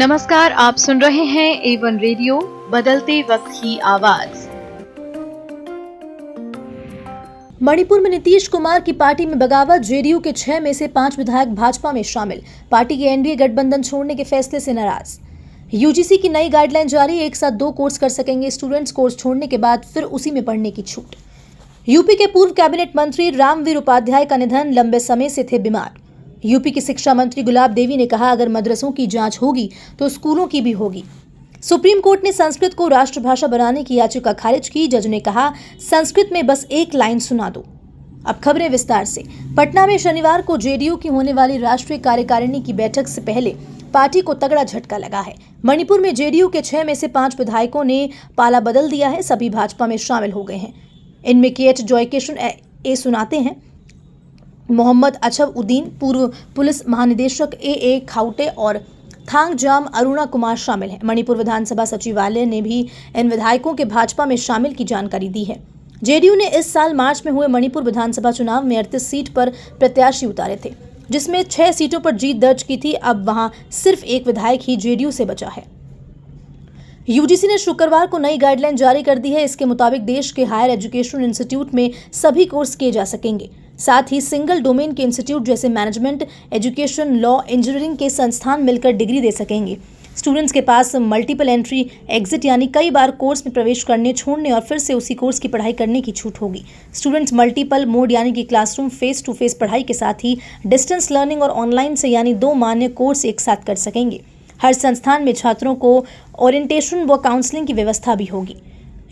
नमस्कार, आप सुन रहे हैं A1 रेडियो, बदलते वक्त की आवाज। मणिपुर में नीतीश कुमार की पार्टी में बगावत, जेडीयू के 6 में से 5 विधायक भाजपा में शामिल। पार्टी के एनडीए गठबंधन छोड़ने के फैसले से नाराज। यूजीसी की नई गाइडलाइन जारी, एक साथ 2 कोर्स कर सकेंगे स्टूडेंट्स, कोर्स छोड़ने के बाद फिर उसी में पढ़ने की छूट। यूपी के पूर्व कैबिनेट मंत्री रामवीर उपाध्याय का निधन, लंबे समय से थे बीमार। यूपी की शिक्षा मंत्री गुलाब देवी ने कहा, अगर मदरसों की जांच होगी तो स्कूलों की भी होगी। सुप्रीम कोर्ट ने संस्कृत को राष्ट्रभाषा बनाने की याचिका खारिज की। जज ने कहा, संस्कृत में बस एक लाइन सुना दो। अब खबरें विस्तार से। पटना में शनिवार को जेडीयू की होने वाली राष्ट्रीय कार्यकारिणी की बैठक से पहले पार्टी को तगड़ा झटका लगा है। मणिपुर में जेडीयू के 6 में से 5 विधायकों ने पाला बदल दिया है, सभी भाजपा में शामिल हो गए हैं। इनमें के एच जॉयकिशन ए सुनाते हैं, मोहम्मद अछब-उद्दीन, पूर्व पुलिस महानिदेशक ए खाउटे और थांगजाम अरुणा कुमार शामिल हैं। मणिपुर विधानसभा सचिवालय ने भी इन विधायकों के भाजपा में शामिल की जानकारी दी है। जेडीयू ने इस साल मार्च में हुए मणिपुर विधानसभा चुनाव में 38 सीट पर प्रत्याशी उतारे थे, जिसमें 6 सीटों पर जीत दर्ज की थी। अब वहां सिर्फ एक विधायक ही जेडीयू से बचा है। यूजीसी ने शुक्रवार को नई गाइडलाइन जारी कर दी है। इसके मुताबिक देश के हायर एजुकेशन इंस्टीट्यूट में सभी कोर्स किए जा सकेंगे। साथ ही सिंगल डोमेन के इंस्टीट्यूट जैसे मैनेजमेंट, एजुकेशन, लॉ, इंजीनियरिंग के संस्थान मिलकर डिग्री दे सकेंगे। स्टूडेंट्स के पास मल्टीपल एंट्री एग्जिट यानी कई बार कोर्स में प्रवेश करने, छोड़ने और फिर से उसी कोर्स की पढ़ाई करने की छूट होगी। स्टूडेंट्स मल्टीपल मोड यानी कि क्लासरूम फेस टू फेस पढ़ाई के साथ ही डिस्टेंस लर्निंग और ऑनलाइन से यानी 2 मान्य कोर्स एक साथ कर सकेंगे। हर संस्थान में छात्रों को ओरिएंटेशन व काउंसलिंग की व्यवस्था भी होगी।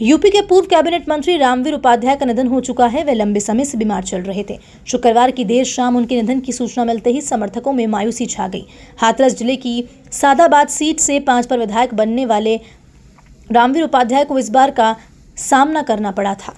यूपी के पूर्व कैबिनेट मंत्री रामवीर उपाध्याय का निधन हो चुका है। वे लंबे समय से बीमार चल रहे थे। शुक्रवार की देर शाम उनके निधन की सूचना मिलते ही समर्थकों में मायूसी छा गई। हाथरस जिले की सादाबाद सीट से 5 पर विधायक बनने वाले रामवीर उपाध्याय को इस बार का सामना करना पड़ा था।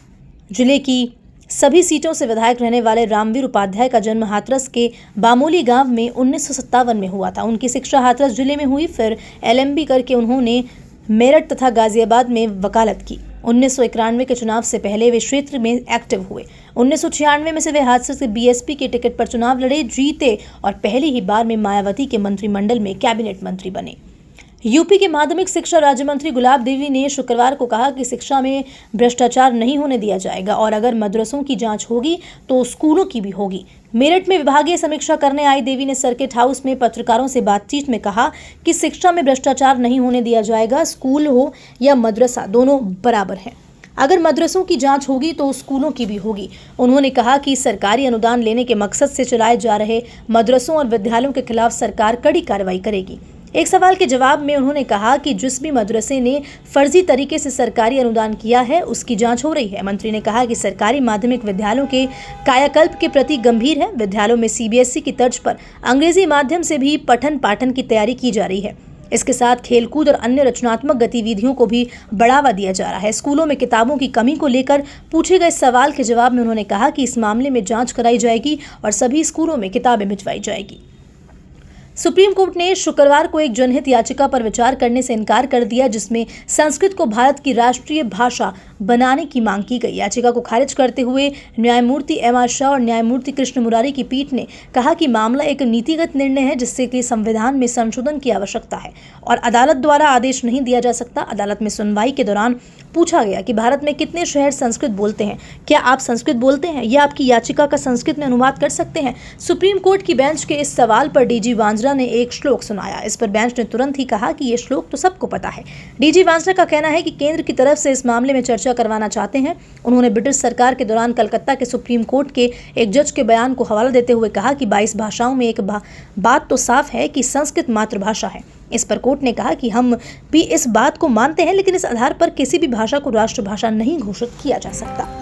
जिले की सभी सीटों से विधायक रहने वाले रामवीर उपाध्याय का जन्म हाथरस के बामोली गांव में 1957 में हुआ था। उनकी शिक्षा हाथरस जिले में हुई, फिर एलएलबी करके उन्होंने मेरठ तथा गाजियाबाद में वकालत की। 1991 के चुनाव से पहले वे क्षेत्र में एक्टिव हुए। 1996 में से वे हाथरस से बीएसपी के टिकट पर चुनाव लड़े, जीते और पहली ही बार में मायावती के मंत्रिमंडल में कैबिनेट मंत्री बने। यूपी के माध्यमिक शिक्षा राज्य मंत्री गुलाब देवी ने शुक्रवार को कहा कि शिक्षा में भ्रष्टाचार नहीं होने दिया जाएगा और अगर मदरसों की जांच होगी तो स्कूलों की भी होगी। मेरठ में विभागीय समीक्षा करने आई देवी ने सर्किट हाउस में पत्रकारों से बातचीत में कहा कि शिक्षा में भ्रष्टाचार नहीं होने दिया जाएगा। स्कूल हो या मदरसा, दोनों बराबर हैं। अगर मदरसों की जांच होगी तो स्कूलों की भी होगी। उन्होंने कहा कि सरकारी अनुदान लेने के मकसद से चलाए जा रहे मदरसों और विद्यालयों के खिलाफ सरकार कड़ी कार्रवाई करेगी। एक सवाल के जवाब में उन्होंने कहा कि जिस भी मदरसे ने फर्जी तरीके से सरकारी अनुदान किया है उसकी जांच हो रही है। मंत्री ने कहा कि सरकारी माध्यमिक विद्यालयों के कायाकल्प के प्रति गंभीर है। विद्यालयों में सीबीएसई की तर्ज पर अंग्रेजी माध्यम से भी पठन पाठन की तैयारी की जा रही है। इसके साथ खेलकूद और अन्य रचनात्मक गतिविधियों को भी बढ़ावा दिया जा रहा है। स्कूलों में किताबों की कमी को लेकर पूछे गए सवाल के जवाब में उन्होंने कहा कि इस मामले में जांच कराई जाएगी और सभी स्कूलों में किताबें भिजवाई जाएगी। सुप्रीम कोर्ट ने शुक्रवार को एक जनहित याचिका पर विचार करने से इनकार कर दिया, जिसमें संस्कृत को भारत की राष्ट्रीय भाषा बनाने की मांग की गई। याचिका को खारिज करते हुए न्यायमूर्ति एम.आर. शाह और न्यायमूर्ति कृष्ण मुरारी की पीठ ने कहा कि मामला एक नीतिगत निर्णय है, जिससे कि संविधान में संशोधन की आवश्यकता है और अदालत द्वारा आदेश नहीं दिया जा सकता। अदालत में सुनवाई के दौरान पूछा गया कि भारत में कितने शहर संस्कृत बोलते हैं, क्या आप संस्कृत बोलते हैं या आपकी याचिका का संस्कृत में अनुवाद कर सकते हैं। सुप्रीम कोर्ट की बेंच के इस सवाल पर डीजी वांजरा ने एक श्लोक सुनाया। इस पर बेंच ने तुरंत ही कहा कि ये श्लोक तो सबको पता है। डीजी वांजरा का कहना है कि केंद्र की तरफ से इस मामले में चर्चा करवाना चाहते हैं। उन्होंने ब्रिटिश सरकार के दौरान कलकत्ता के सुप्रीम कोर्ट के एक जज के बयान को हवाला देते हुए कहा कि 22 भाषाओं में एक बात तो साफ है कि संस्कृत मातृभाषा है। इस पर कोर्ट ने कहा कि हम भी इस बात को मानते हैं, लेकिन इस आधार पर किसी भी भाषा को राष्ट्रभाषा नहीं घोषित किया जा सकता।